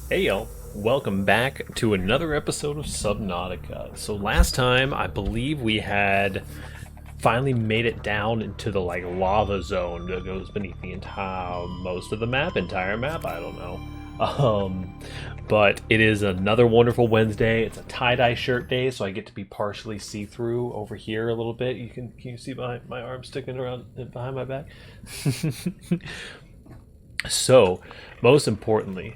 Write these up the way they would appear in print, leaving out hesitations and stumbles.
Hey y'all, welcome back to another episode of Subnautica. So last time, I believe we had finally made it down into the lava zone that goes beneath the entire entire map, I don't know. But it is another wonderful Wednesday. It's a tie-dye shirt day, so I get to be partially see-through over here a little bit. Can you see my arm sticking around behind my back? So, most importantly,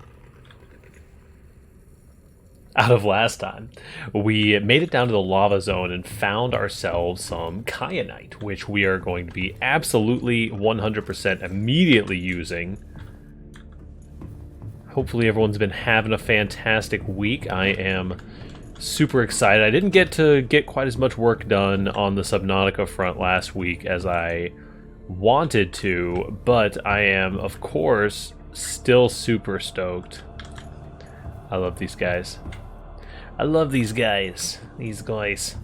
out of last time, we made it down to the lava zone and found ourselves some kyanite, which we are going to be absolutely 100% immediately using. Hopefully everyone's been having a fantastic week. I am super excited. I didn't get quite as much work done on the Subnautica front last week as I wanted to, but I am, of course, still super stoked. I love these guys. I love these guys. These guys.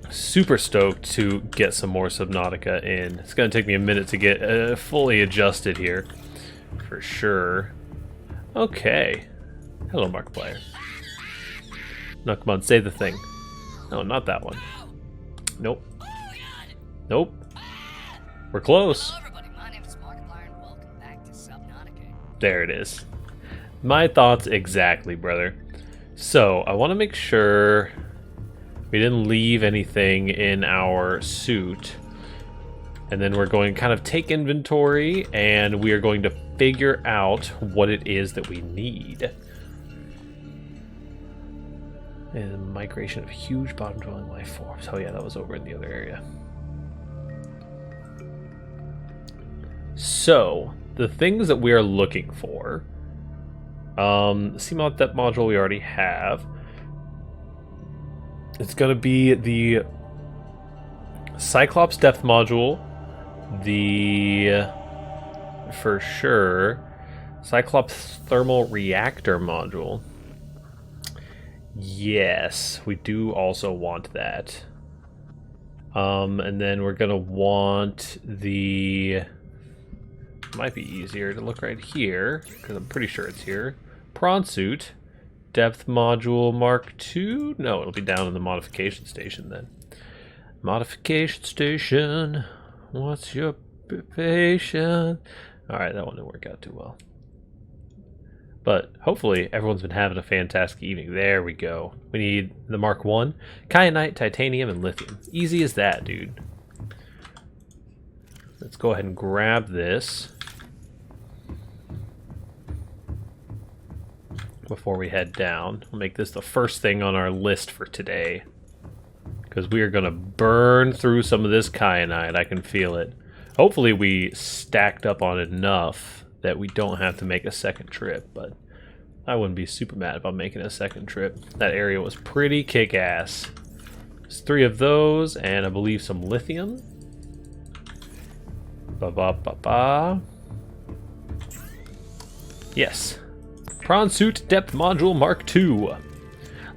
Super stoked to get some more Subnautica in. It's going to take me a minute to get fully adjusted here. For sure. Okay. Hello, Markiplier. No, come on, say the thing. No, not that one. Nope. Nope. We're close. Hello everybody, my name is Markiplier and welcome back to Subnautica. There it is. My thoughts exactly, brother. So, I want to make sure we didn't leave anything in our suit. And then we're going to kind of take inventory, and we are going to figure out what it is that we need. And the migration of huge bottom-dwelling life forms. Oh yeah, that was over in the other area. So, the things that we are looking for... Seamount depth module we already have. It's going to be the Cyclops depth module, for sure, Cyclops thermal reactor module. Yes, we do also want that. And then we're going to want might be easier to look right here, because I'm pretty sure it's here. Prawn suit, depth module Mark II. No, it'll be down in the modification station then. Modification station. What's your patient? Alright, that one didn't work out too well. But hopefully everyone's been having a fantastic evening. There we go. We need the Mark I, kyanite, titanium, and lithium. Easy as that, dude. Let's go ahead and grab this before we head down. I'll make this the first thing on our list for today, because we are going to burn through some of this kyanite. I can feel it. Hopefully we stacked up on enough that we don't have to make a second trip, but I wouldn't be super mad about making a second trip. That area was pretty kick-ass. There's 3 of those, and I believe some lithium. Ba-ba-ba-ba. Yes. Prawn suit depth module Mark II.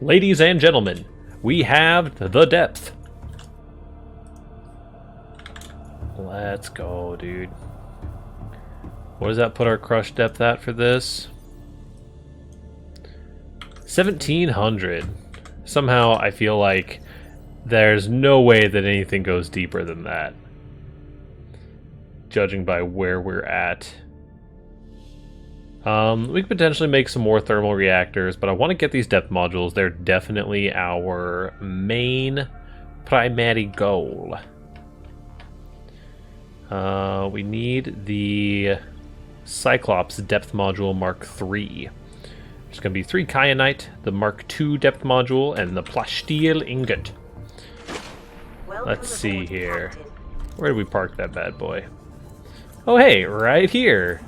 Ladies and gentlemen, we have the depth. Let's go, dude. What does that put our crush depth at for this? 1700. Somehow I feel like there's no way that anything goes deeper than that, judging by where we're at. We could potentially make some more thermal reactors, but I want to get these depth modules. They're definitely our main primary goal. We need the Cyclops depth module Mark III. There's going to be 3 kyanite, the Mark II depth module, and the plasteel ingot. Let's see here. Where did we park that bad boy? Oh hey, right here.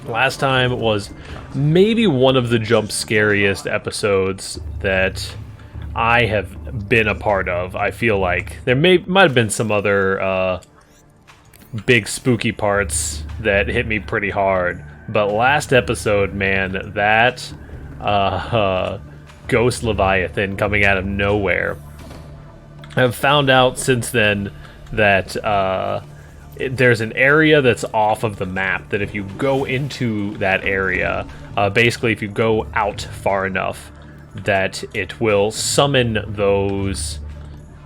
Last time was maybe one of the jump scariest episodes that I have been a part of. I feel like there might have been some other big spooky parts that hit me pretty hard, but last episode, man, that ghost Leviathan coming out of nowhere. I've found out since then that there's an area that's off of the map that if you go into that area, basically if you go out far enough, that it will summon those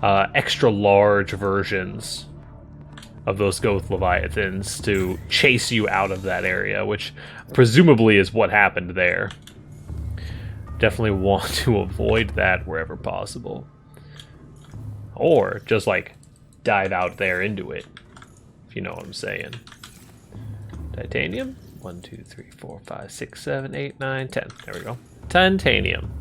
extra large versions of those Goth Leviathans to chase you out of that area, which presumably is what happened there. Definitely want to avoid that wherever possible. Or just like dive out there into it, if you know what I'm saying. Titanium? 1, 2, 3, 4, 5, 6, 7, 8, 9, 10. There we go. Titanium.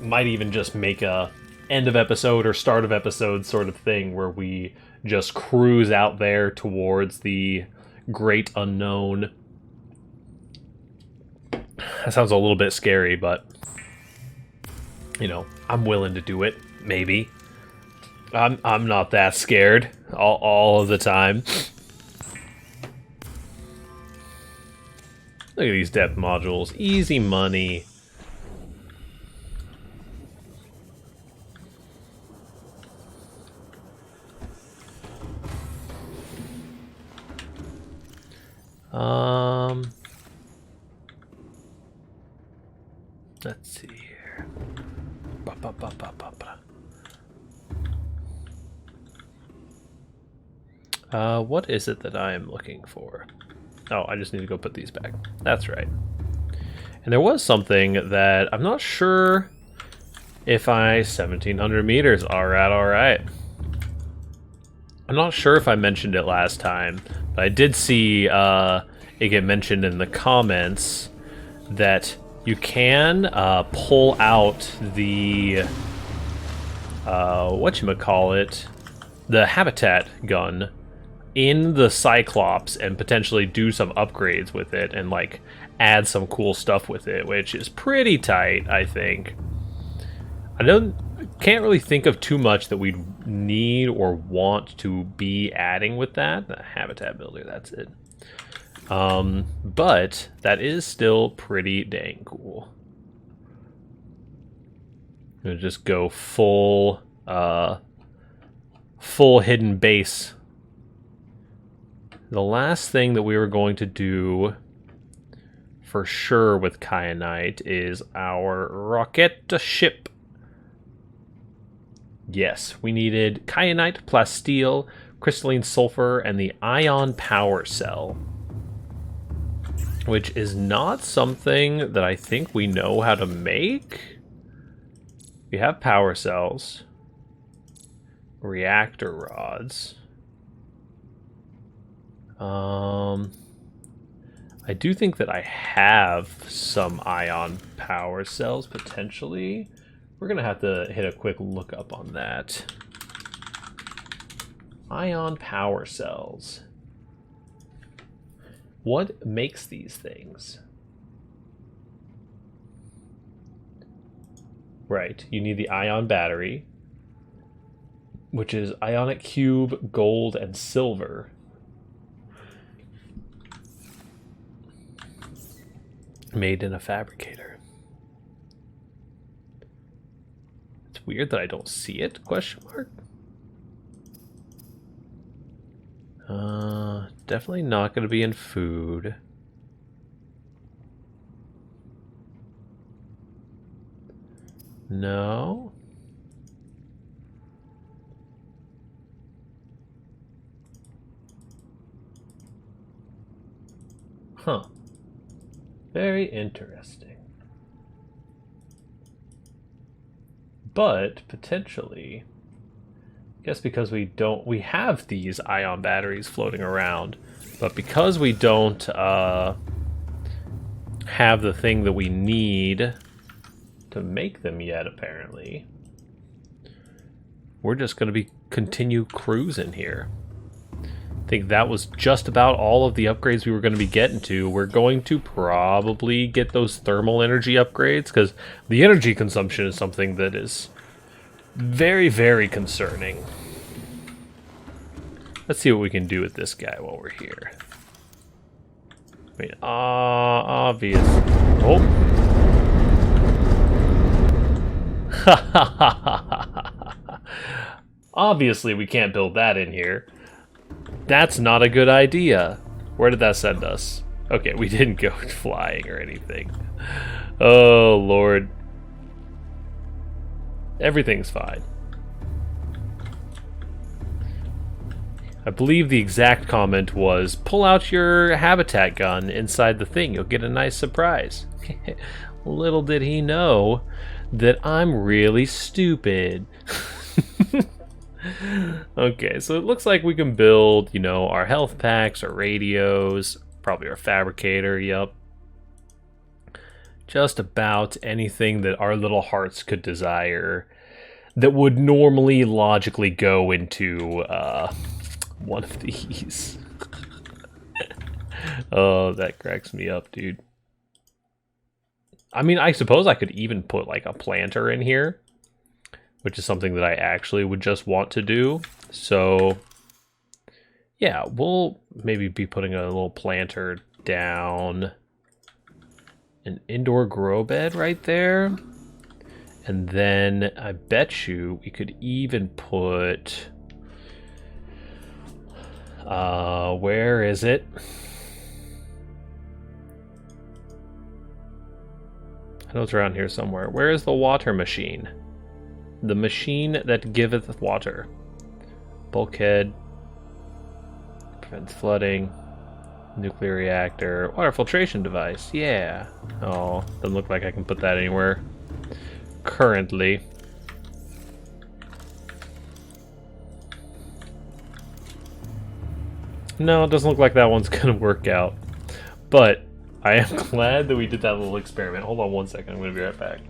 Might even just make a end of episode or start of episode sort of thing where we just cruise out there towards the great unknown. That sounds a little bit scary, but you know, I'm willing to do it. Maybe. I'm not that scared all of the time. Look at these depth modules. Easy money. Let's see here. What is it that I am looking for? Oh, I just need to go put these back. That's right. And there was something that I'm not sure if 1700 meters. Alright. I'm not sure if I mentioned it last time, but I did see it get mentioned in the comments that you can pull out the whatchamacallit, the habitat gun in the Cyclops and potentially do some upgrades with it and like add some cool stuff with it, which is pretty tight, I think. Can't really think of too much that we'd need or want to be adding with that. The habitat builder, that's it. But that is still pretty dang cool. I'm gonna just go full hidden base. The last thing that we were going to do for sure with Kyanite is our rocket ship. Yes, we needed Kyanite, plasteel, crystalline sulfur, and the ion power cell. Which is not something that I think we know how to make. We have power cells. Reactor rods. I do think that I have some ion power cells, potentially. We're going to have to hit a quick look up on that. Ion power cells. What makes these things? Right, you need the ion battery, which is ionic cube, gold, and silver. Made in a fabricator. It's weird that I don't see it, question mark? Definitely not going to be in food. No. Huh. Very interesting. But potentially, I guess because we have these ion batteries floating around, but because we don't have the thing that we need to make them yet, apparently, we're just going to continue cruising here. I think that was just about all of the upgrades we were going to be getting to. We're going to probably get those thermal energy upgrades, because the energy consumption is something that is very, very concerning. Let's see what we can do with this guy while we're here. I mean, obvious. Oh. Obviously, we can't build that in here. That's not a good idea. Where did that send us? Okay, we didn't go flying or anything. Oh, Lord. Everything's fine. I believe the exact comment was, pull out your habitat gun inside the thing. You'll get a nice surprise. Little did he know that I'm really stupid. Okay, so it looks like we can build, you know, our health packs, our radios, probably our fabricator, yep. Just about anything that our little hearts could desire that would normally logically go into one of these. Oh, that cracks me up, dude. I mean, I suppose I could even put like a planter in here, which is something that I actually would just want to do. So yeah, we'll maybe be putting a little planter down an indoor grow bed right there. And then I bet you we could even put where is it? I know it's around here somewhere. Where is the water machine? The machine that giveth water. Bulkhead. Prevents flooding. Nuclear reactor. Water filtration device. Yeah. Oh, doesn't look like I can put that anywhere currently. No, it doesn't look like that one's gonna work out. But I am glad that we did that little experiment. Hold on one second, I'm gonna be right back.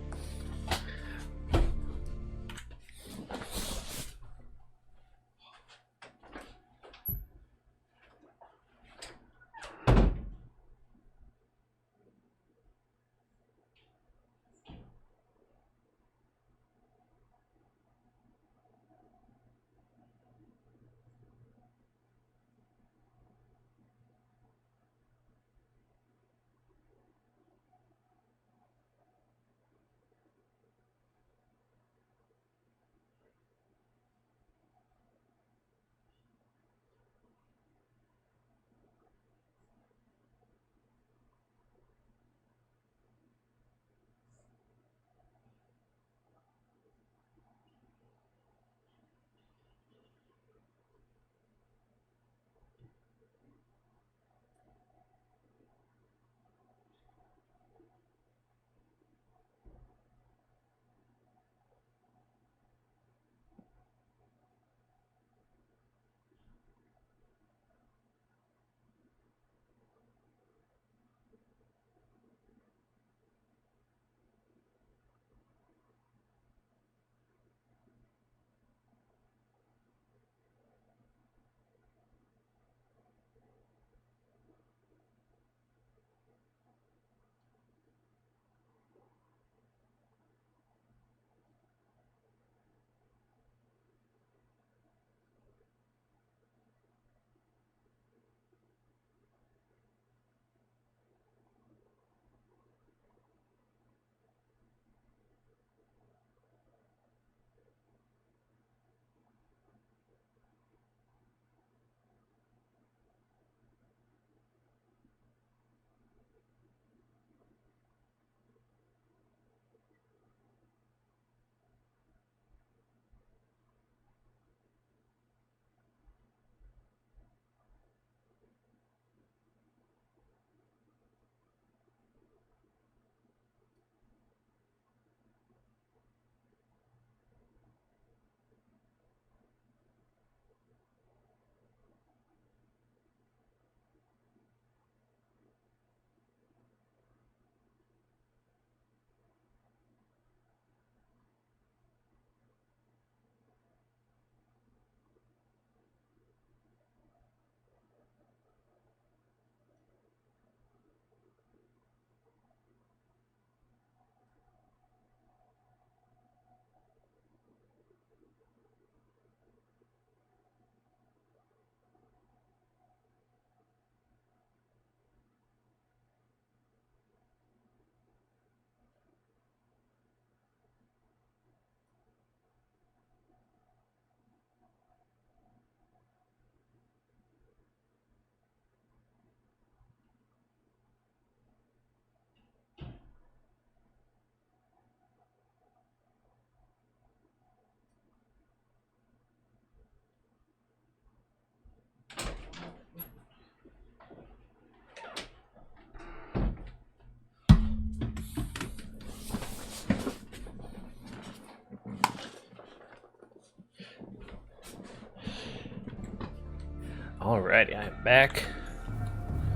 Alrighty, I am back.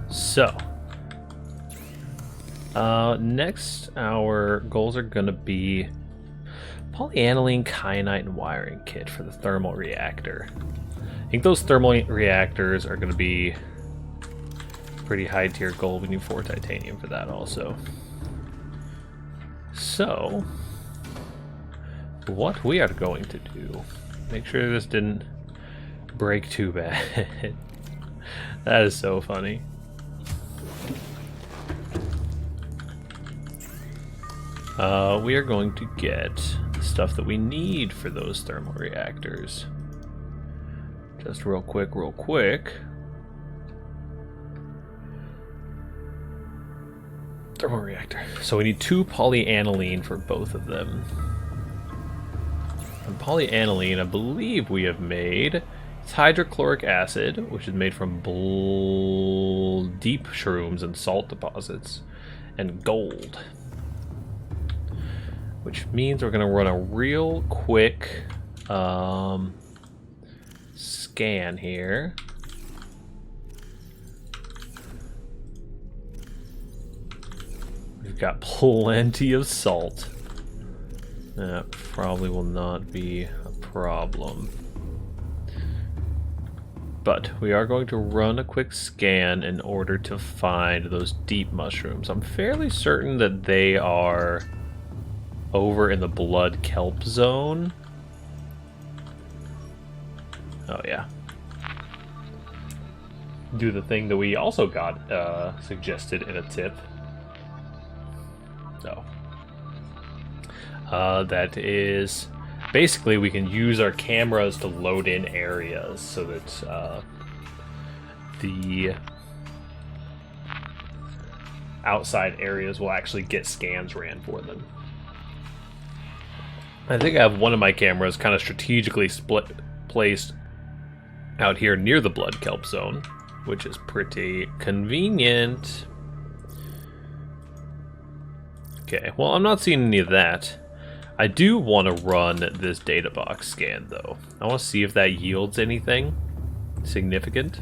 So, next our goals are gonna be polyaniline, kyanite, and wiring kit for the thermal reactor. I think those thermal reactors are gonna be pretty high tier gold. We need 4 titanium for that also. So, what we are going to do, make sure this didn't break too bad. That is so funny. We are going to get the stuff that we need for those thermal reactors. Just real quick. Thermal reactor. So we need 2 polyaniline for both of them. And polyaniline, I believe we have made. It's hydrochloric acid, which is made from deep shrooms and salt deposits, and gold. Which means we're going to run a real quick scan here. We've got plenty of salt. That probably will not be a problem. But we are going to run a quick scan in order to find those deep mushrooms. I'm fairly certain that they are over in the blood kelp zone. Oh yeah. Do the thing that we also got suggested in a tip. So that is basically we can use our cameras to load in areas so that the outside areas will actually get scans ran for them. I think I have one of my cameras kind of strategically placed out here near the blood kelp zone, which is pretty convenient. Okay, well, I'm not seeing any of that. I do want to run this data box scan, though. I want to see if that yields anything significant.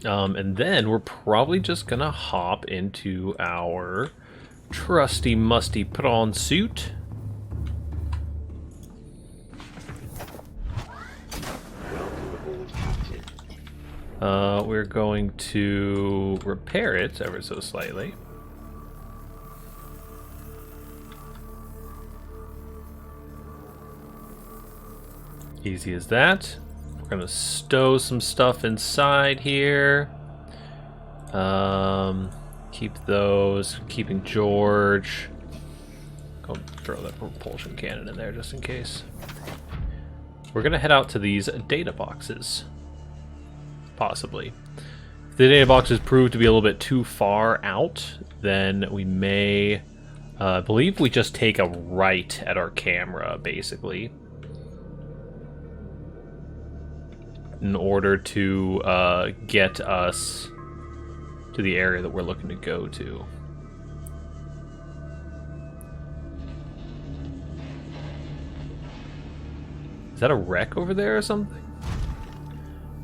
And then we're probably just going to hop into our trusty musty prawn suit. We're going to repair it ever so slightly. Easy as that. We're going to stow some stuff inside here. Keep those. Keeping George. Go throw that propulsion cannon in there just in case. We're going to head out to these data boxes. Possibly. If the data boxes prove to be a little bit too far out, then we may... I believe we just take a right at our camera, basically, in order to get us to the area that we're looking to go to. Is that a wreck over there or something?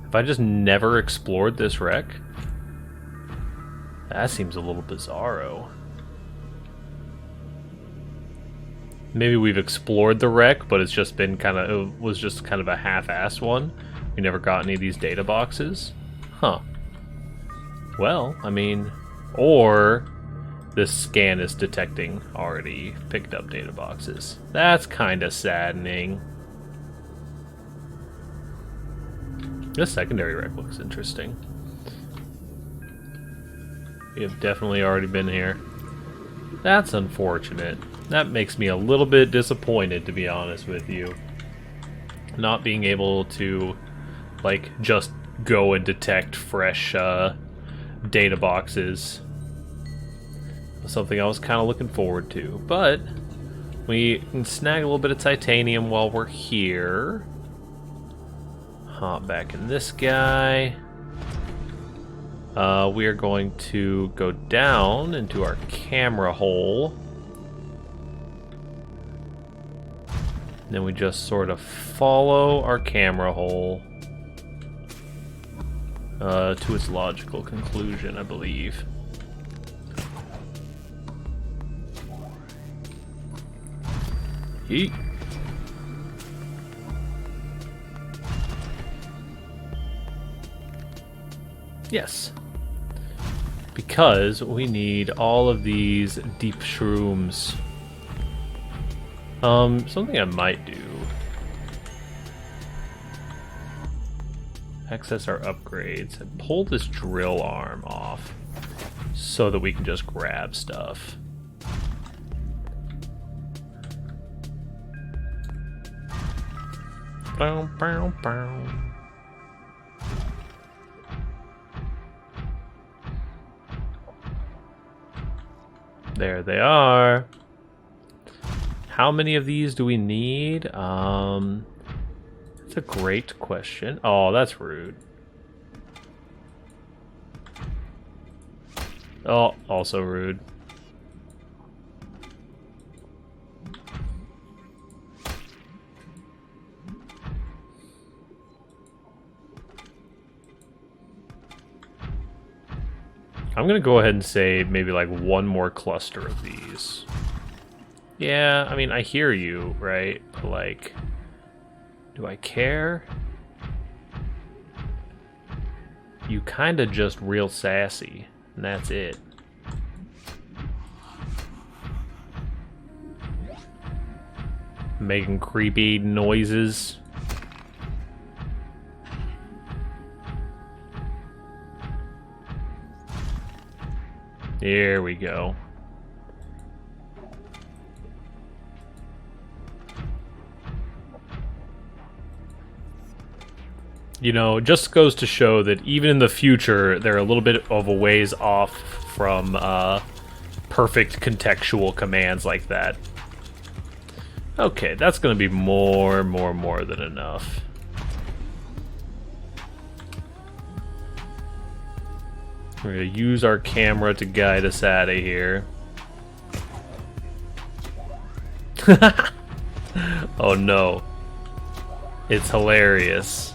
Have I just never explored this wreck? That seems a little bizarro. Maybe we've explored the wreck, but it's just been it was just kind of a half-assed one. We never got any of these data boxes. Huh. Well, I mean, or this scan is detecting already picked up data boxes. That's kind of saddening. This secondary wreck looks interesting. We have definitely already been here. That's unfortunate. That makes me a little bit disappointed, to be honest with you. Not being able to, like, just go and detect fresh data boxes. Something I was kind of looking forward to. But we can snag a little bit of titanium while we're here. Hop back in this guy. We are going to go down into our camera hole. Then we just sort of follow our camera hole to its logical conclusion, I believe. Yeet. Yes. Because we need all of these deep shrooms. Something I might do. Access our upgrades and pull this drill arm off so that we can just grab stuff. Bow, bow, bow. There they are. How many of these do we need? That's a great question. Oh, that's rude. Oh, also rude. I'm gonna go ahead and say maybe like one more cluster of these. Yeah, I mean, I hear you, right? But like, do I care? You kinda just real sassy, and that's it. Making creepy noises. Here we go. You know, it just goes to show that even in the future, they're a little bit of a ways off from perfect contextual commands like that. Okay, that's going to be more than enough. We're going to use our camera to guide us out of here. Oh no. It's hilarious.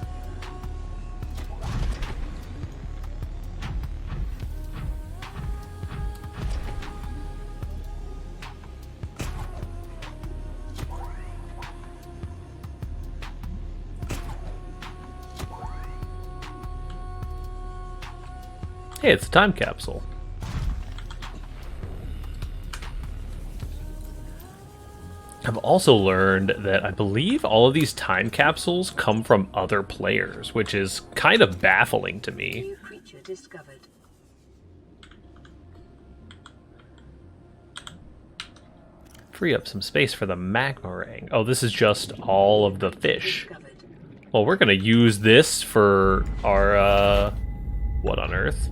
Hey, it's a time capsule. I've also learned that I believe all of these time capsules come from other players, which is kind of baffling to me. New creature discovered. Free up some space for the magma ring. Oh, this is just all of the fish. Well, we're gonna use this for our, what on earth?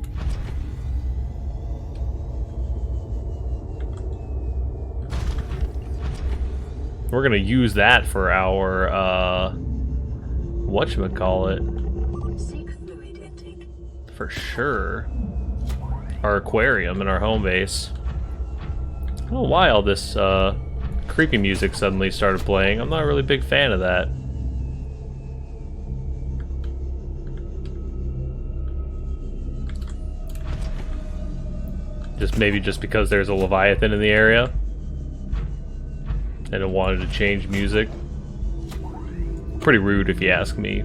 We're gonna use that for our, whatchamacallit? Seek fluid intake. For sure. Our aquarium and our home base. I don't know why all this, creepy music suddenly started playing. I'm not a really big fan of that. Maybe just because there's a Leviathan in the area. And it wanted to change music. Pretty rude if you ask me.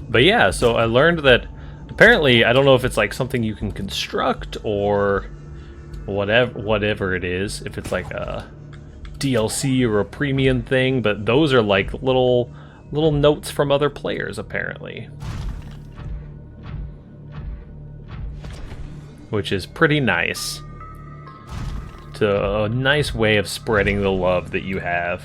But yeah, so I learned that apparently, I don't know if it's like something you can construct or whatever it is, if it's like a DLC or a premium thing, but those are like little notes from other players apparently. Which is pretty nice. It's a nice way of spreading the love that you have.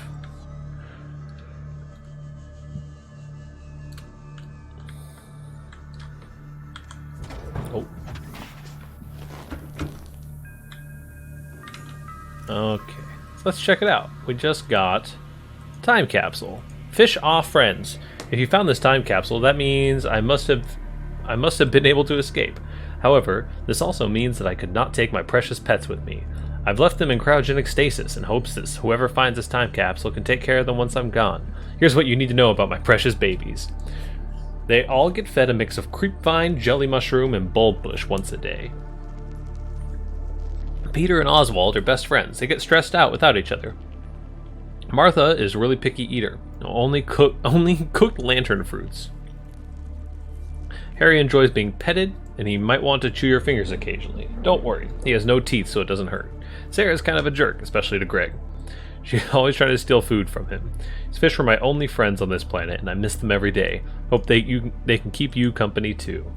Oh. Okay, so let's check it out. We just got time capsule. Fish off friends. If you found this time capsule, that means I must have been able to escape. However, this also means that I could not take my precious pets with me. I've left them in cryogenic stasis in hopes that whoever finds this time capsule can take care of them once I'm gone. Here's what you need to know about my precious babies. They all get fed a mix of creepvine, jelly mushroom, and bulb bush once a day. Peter and Oswald are best friends. They get stressed out without each other. Martha is a really picky eater. Only cooked lantern fruits. Harry enjoys being petted, and he might want to chew your fingers occasionally. Don't worry, he has no teeth, so it doesn't hurt. Sarah's kind of a jerk, especially to Greg. She's always trying to steal food from him. These fish are my only friends on this planet, and I miss them every day. Hope they can keep you company too.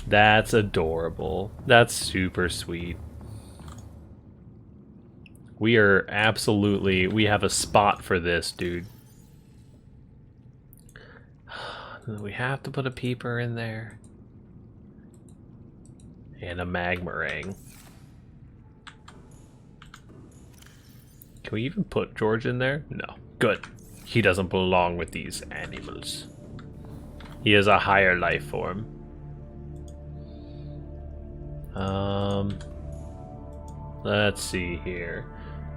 That's adorable. That's super sweet. We have a spot for this, dude. We have to put a peeper in there. And a magmarang. Can we even put George in there? No. Good. He doesn't belong with these animals. He is a higher life form. Let's see here.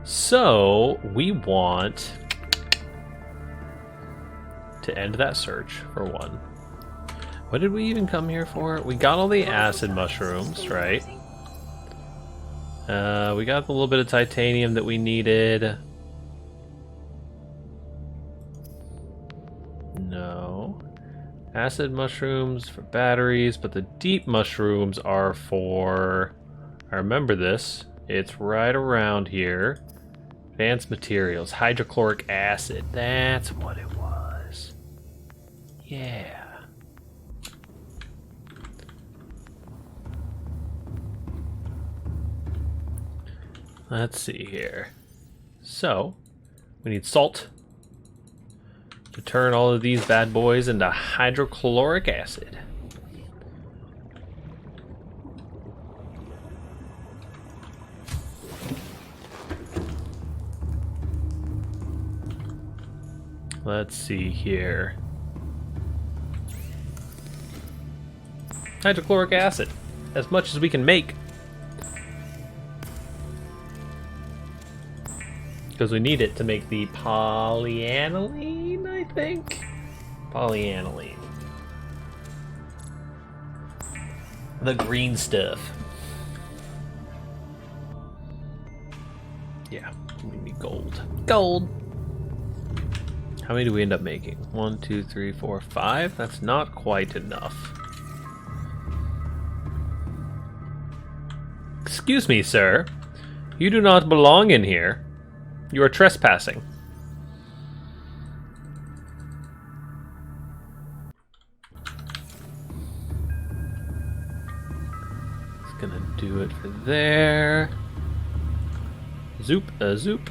So, we want to end that search, for one. What did we even come here for? We got all the acid mushrooms, right? We got the little bit of titanium that we needed. No. Acid mushrooms for batteries, but the deep mushrooms are for... I remember this. It's right around here. Advanced materials. Hydrochloric acid. That's what it was. Yeah. Let's see here. So, we need salt to turn all of these bad boys into hydrochloric acid. Let's see here. Hydrochloric acid. As much as we can make. Because we need it to make the polyaniline, I think? Polyaniline. The green stuff. Yeah, we need gold. Gold! How many do we end up making? 1, 2, 3, 4, 5? That's not quite enough. Excuse me, sir. You do not belong in here. You are trespassing. It's gonna do it for there. Zoop, a zoop.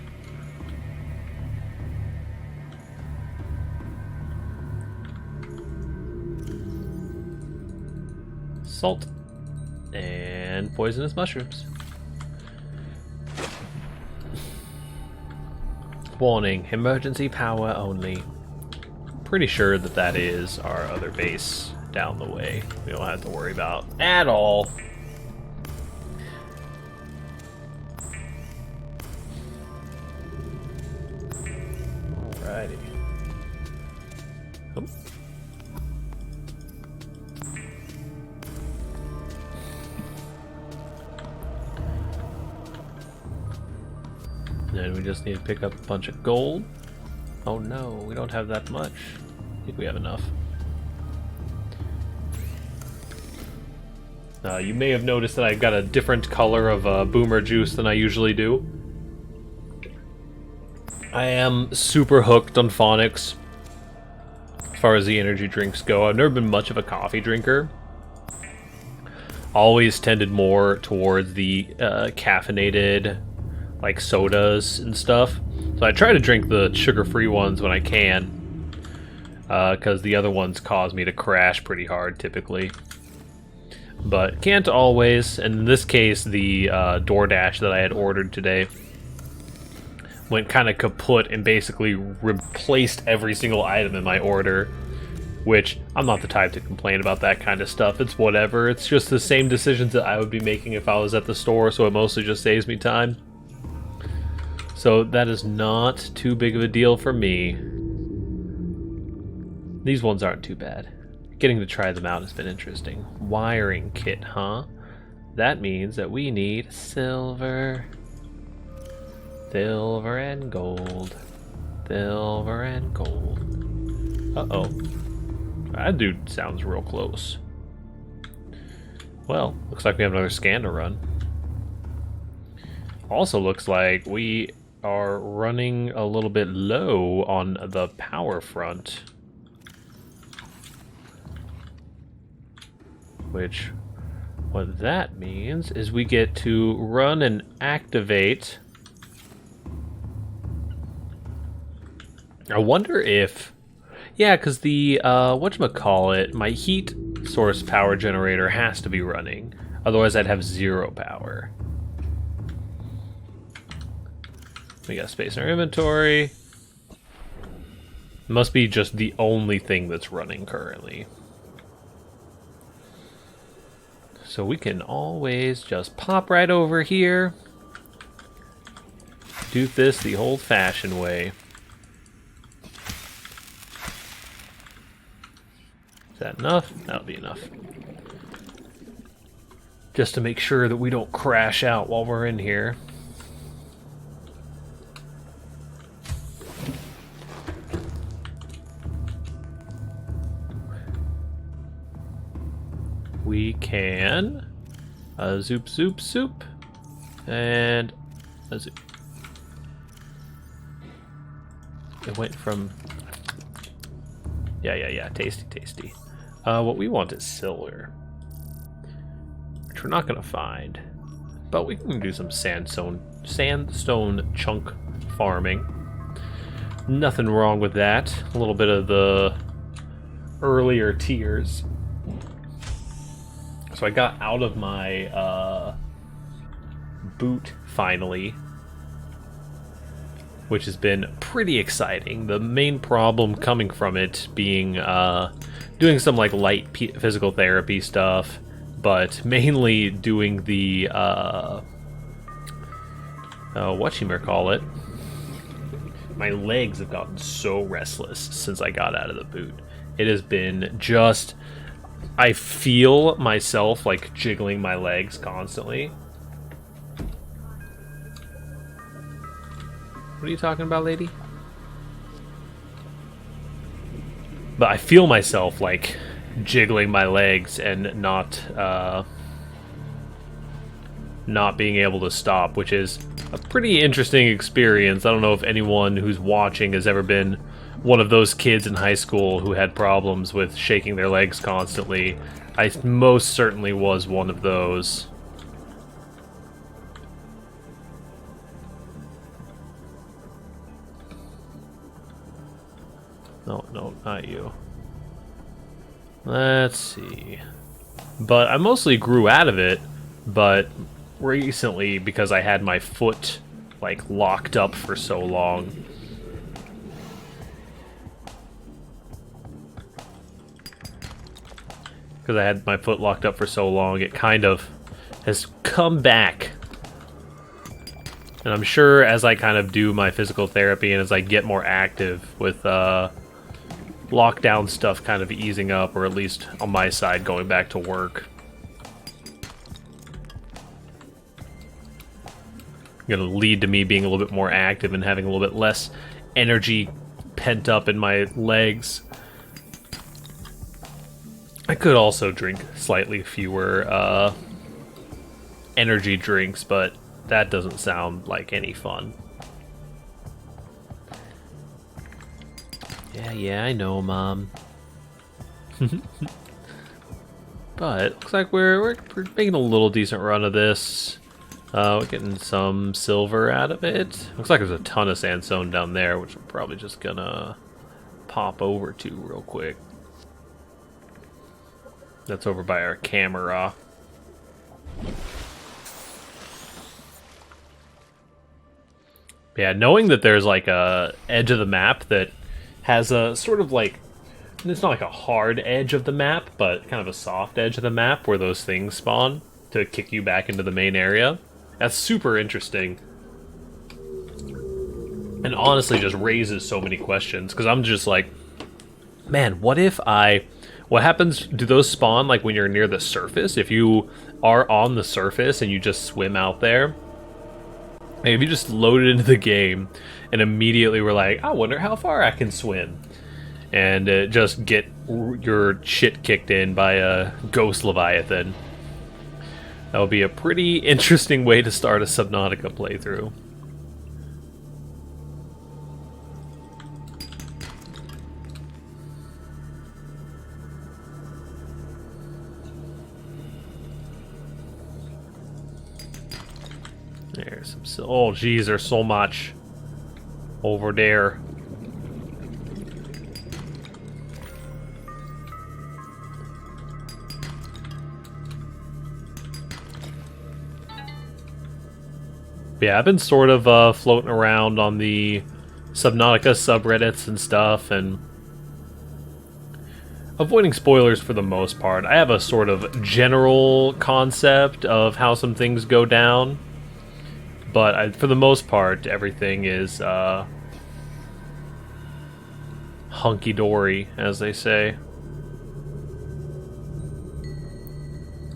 Salt. And poisonous mushrooms. Warning, emergency power only. Pretty sure that that is our other base down the way. We don't have to worry about at all. Alrighty. Oh. And we just need to pick up a bunch of gold. Oh no, we don't have that much. I think we have enough. You may have noticed that I've got a different color of boomer juice than I usually do. I am super hooked on phonics as far as the energy drinks go. I've never been much of a coffee drinker. Always tended more towards the caffeinated, like sodas and stuff. So I try to drink the sugar-free ones when I can, because the other ones cause me to crash pretty hard typically. But can't always. And in this case, the DoorDash that I had ordered today went kind of kaput and basically replaced every single item in my order. which I'm not the type to complain about that kind of stuff. It's whatever. It's just the same decisions that I would be making if I was at the store, so it mostly just saves me time. So that is not too big of a deal for me. These ones aren't too bad. Getting to try them out has been interesting. Wiring kit, huh? That means that we need silver. Silver and gold. Silver and gold. Uh-oh. That dude sounds real close. Well, looks like we have another scan to run. Also looks like we are running a little bit low on the power front. Which, what that means is we get to run and activate. I wonder if, yeah, because the, whatchamacallit, my heat source power generator has to be running. Otherwise I'd have 0 power. We got space in our inventory. Must be just the only thing that's running currently. So we can always just pop right over here. Do this the old-fashioned way. Is that enough? That'll be enough. Just to make sure that we don't crash out while we're in here. We can zoop, zoop, zoop, and a zoop. It went from, yeah, tasty, tasty. What we want is silver, which we're not gonna find, but we can do some sandstone chunk farming. Nothing wrong with that. A little bit of the earlier tiers. So I got out of my boot finally, which has been pretty exciting. The main problem coming from it being doing some like light physical therapy stuff, but mainly doing the whatchamacallit. My legs have gotten so restless since I got out of the boot. It has been just, I feel myself like jiggling my legs constantly. What are you talking about, lady? But I feel myself like jiggling my legs and not being able to stop, which is a pretty interesting experience. I don't know if anyone who's watching has ever been one of those kids in high school who had problems with shaking their legs constantly. I most certainly was one of those. No, not you. Let's see. But I mostly grew out of it, but recently, because I had my foot like locked up for so long, it kind of has come back. And I'm sure as I kind of do my physical therapy and as I get more active with lockdown stuff kind of easing up, or at least on my side going back to work, gonna lead to me being a little bit more active and having a little bit less energy pent up in my legs. I could also drink slightly fewer energy drinks, but that doesn't sound like any fun. Yeah, I know, Mom. But it looks like we're making a little decent run of this. We're getting some silver out of it. Looks like there's a ton of sandstone down there, which I'm probably just gonna pop over to real quick. That's over by our camera. Yeah, knowing that there's like a edge of the map that has a sort of like it's not like a hard edge of the map, but kind of a soft edge of the map where those things spawn to kick you back into the main area. That's super interesting. And honestly just raises so many questions, because I'm just like, man, what happens, do those spawn like when you're near the surface? If you are on the surface and you just swim out there, like if you just load it into the game and immediately were like, I wonder how far I can swim, and just get your shit kicked in by a ghost leviathan, that would be a pretty interesting way to start a Subnautica playthrough. There's some... Oh, geez, there's so much over there. Yeah, I've been sort of floating around on the Subnautica subreddits and stuff, and avoiding spoilers for the most part. I have a sort of general concept of how some things go down, but for the most part, everything is hunky-dory, as they say.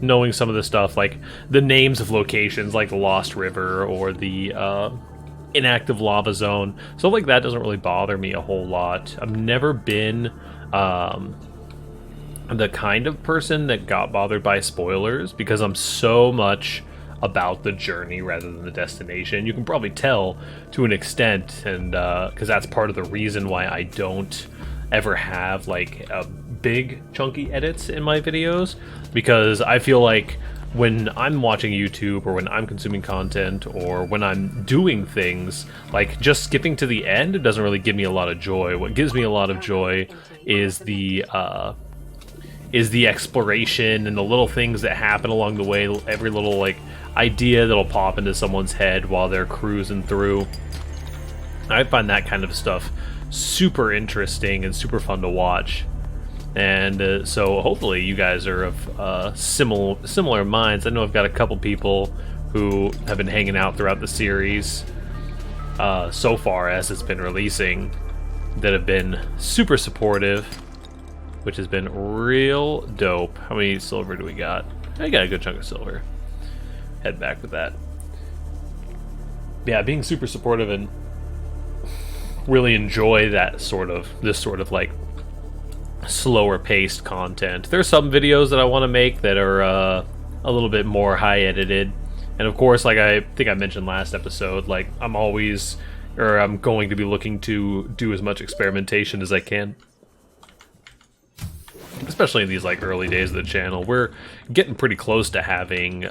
Knowing some of the stuff, like the names of locations, like the Lost River or the inactive lava zone, stuff like that doesn't really bother me a whole lot. I've never been the kind of person that got bothered by spoilers, because I'm so much about the journey rather than the destination. You can probably tell to an extent, and because that's part of the reason why I don't ever have like big chunky edits in my videos, because I feel like when I'm watching YouTube or when I'm consuming content or when I'm doing things, like just skipping to the end, it doesn't really give me a lot of joy. What gives me a lot of joy is the exploration and the little things that happen along the way, every little like idea that'll pop into someone's head while they're cruising through. I find that kind of stuff super interesting and super fun to watch. And so hopefully you guys are of similar minds. I know I've got a couple people who have been hanging out throughout the series so far as it's been releasing that have been super supportive, which has been real dope. How many silver do we got? I got a good chunk of silver. Head back with that. Yeah, being super supportive and really enjoy that this sort of like slower paced content. There's some videos that I want to make that are a little bit more high edited, and of course, like I think I mentioned last episode, like I'm going to be looking to do as much experimentation as I can, especially in these like early days of the channel. We're getting pretty close to having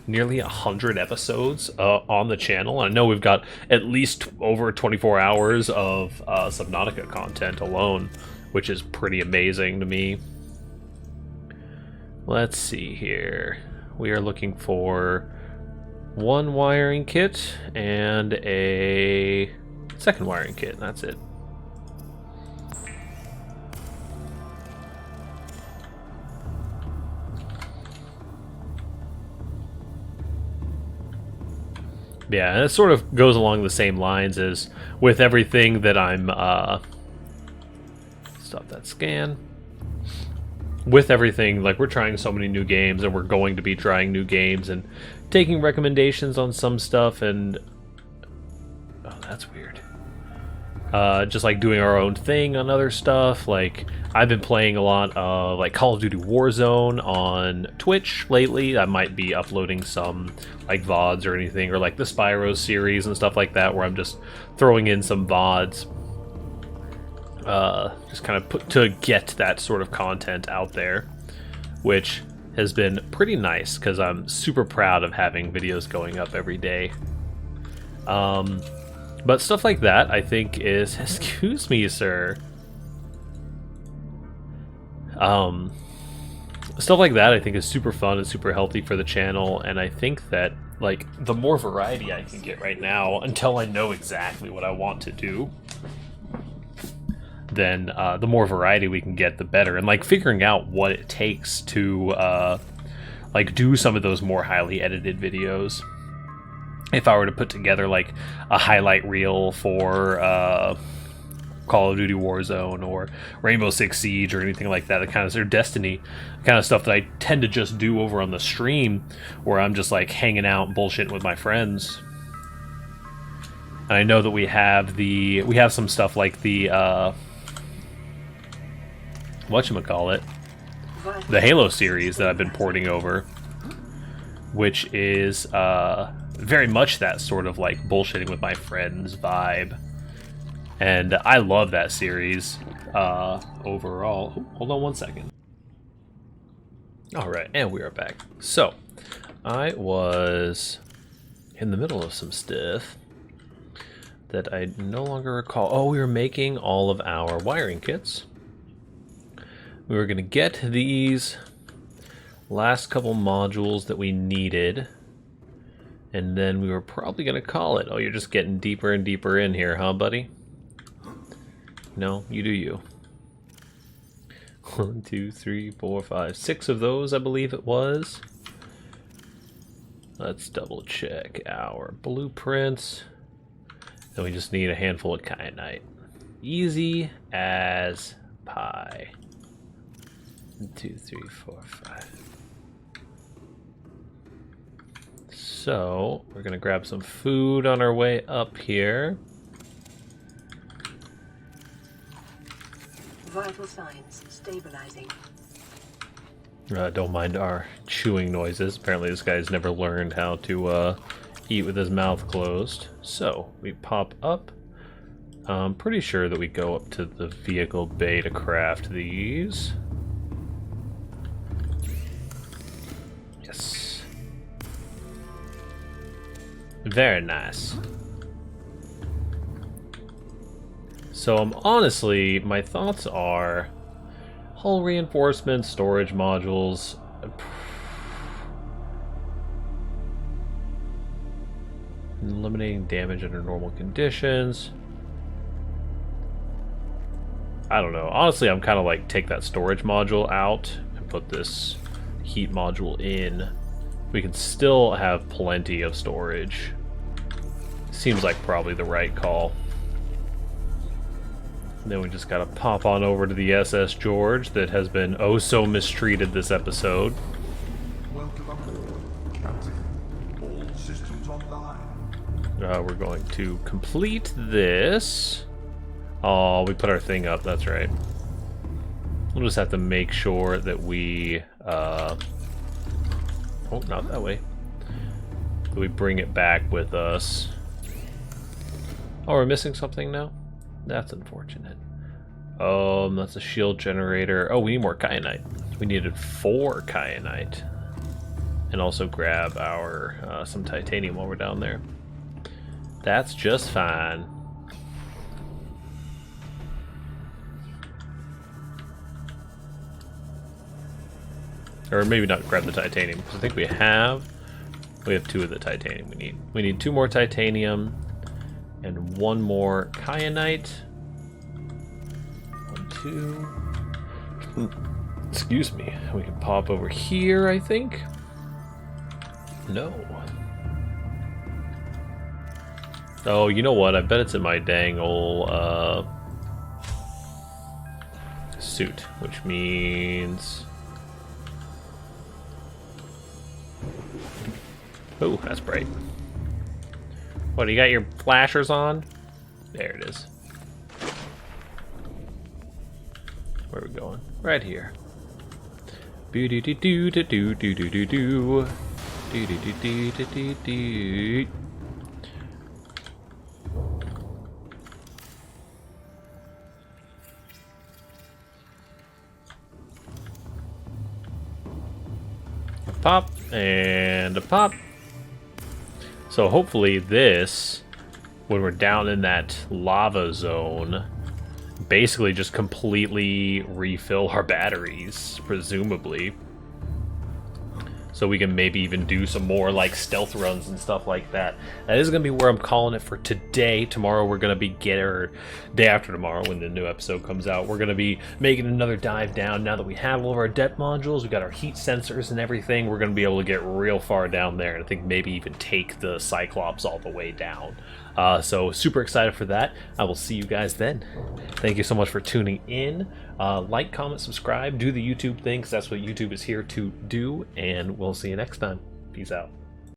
nearly 100 episodes on the channel. I know we've got at least over 24 hours of Subnautica content alone, which is pretty amazing to me. Let's see here. We are looking for one wiring kit and a second wiring kit. That's it. Yeah, it sort of goes along the same lines as with everything that I'm stop that scan. With everything, like we're trying so many new games, and we're going to be trying new games and taking recommendations on some stuff, and oh, that's weird. Just like doing our own thing on other stuff. Like I've been playing a lot of like Call of Duty Warzone on Twitch lately. I might be uploading some like VODs or anything, or like the Spyro series and stuff like that, where I'm just throwing in some VODs. Just kind of to get that sort of content out there, which has been pretty nice because I'm super proud of having videos going up every day. But stuff like that, I think is... Excuse me, sir. Stuff like that, I think, is super fun and super healthy for the channel, and I think that, like, the more variety I can get right now, until I know exactly what I want to do, then the more variety we can get, the better. And like figuring out what it takes to like do some of those more highly edited videos. If I were to put together like a highlight reel for Call of Duty Warzone or Rainbow Six Siege or anything like that, the kind of or Destiny kind of stuff that I tend to just do over on the stream, where I'm just like hanging out and bullshitting with my friends. And I know that we have some stuff like the whatchamacallit, the Halo series that I've been porting over, which is very much that sort of like bullshitting with my friends vibe. And I love that series overall. Hold on one second. Alright, and we are back. So, I was in the middle of some stuff that I no longer recall. Oh, we were making all of our wiring kits. We were going to get these last couple modules that we needed, and then we were probably going to call it. Oh, you're just getting deeper and deeper in here, huh, buddy? No, you do you. 1, 2, 3, 4, 5, 6 of those, I believe it was. Let's double check our blueprints. Then we just need a handful of kyanite. Easy as pie. 1, 2, 3, 4, 5. So, we're gonna grab some food on our way up here. Vital signs stabilizing. Don't mind our chewing noises. Apparently this guy's never learned how to eat with his mouth closed. So, we pop up. I'm pretty sure that we go up to the vehicle bay to craft these. Yes. Very nice. So honestly, my thoughts are hull reinforcements, storage modules. Eliminating damage under normal conditions. I don't know. Honestly, I'm kind of like take that storage module out and put this heat module in. We can still have plenty of storage. Seems like probably the right call. And then we just gotta pop on over to the SS George that has been oh so mistreated this episode. Welcome, Captain. All systems online. We're going to complete this. Oh, we put our thing up, that's right. We'll just have to make sure that we, oh, not that way. That we bring it back with us. Oh, we're missing something now? That's unfortunate. That's a shield generator. Oh, we need more kyanite. We needed 4 kyanite. And also grab our, some titanium while we're down there. That's just fine. Or maybe not grab the titanium, because I think we have 2 of the titanium we need. We need 2 more titanium and 1 more kyanite. 1, 2. Excuse me. We can pop over here, I think. No. Oh, you know what? I bet it's in my dang old suit, which means. Oh, that's bright. What, you got your flashers on? There it is. Where are we going? Right here. Boo doo doo doo doo doo doo doo doo doo. Doo doo doo doo doo doo doo. A pop and a pop. So hopefully this, when we're down in that lava zone, basically just completely refill our batteries, presumably. so we can maybe even do some more like stealth runs and stuff like that. That is going to be where I'm calling it for today. Tomorrow we're going to be or day after tomorrow when the new episode comes out, we're going to be making another dive down. Now that we have all of our depth modules, we got our heat sensors and everything, we're going to be able to get real far down there, and I think maybe even take the Cyclops all the way down. So super excited for that. I will see you guys then. Thank you so much for tuning in. Like, comment, subscribe, do the YouTube thing, because that's what YouTube is here to do, and we'll see you next time. Peace out.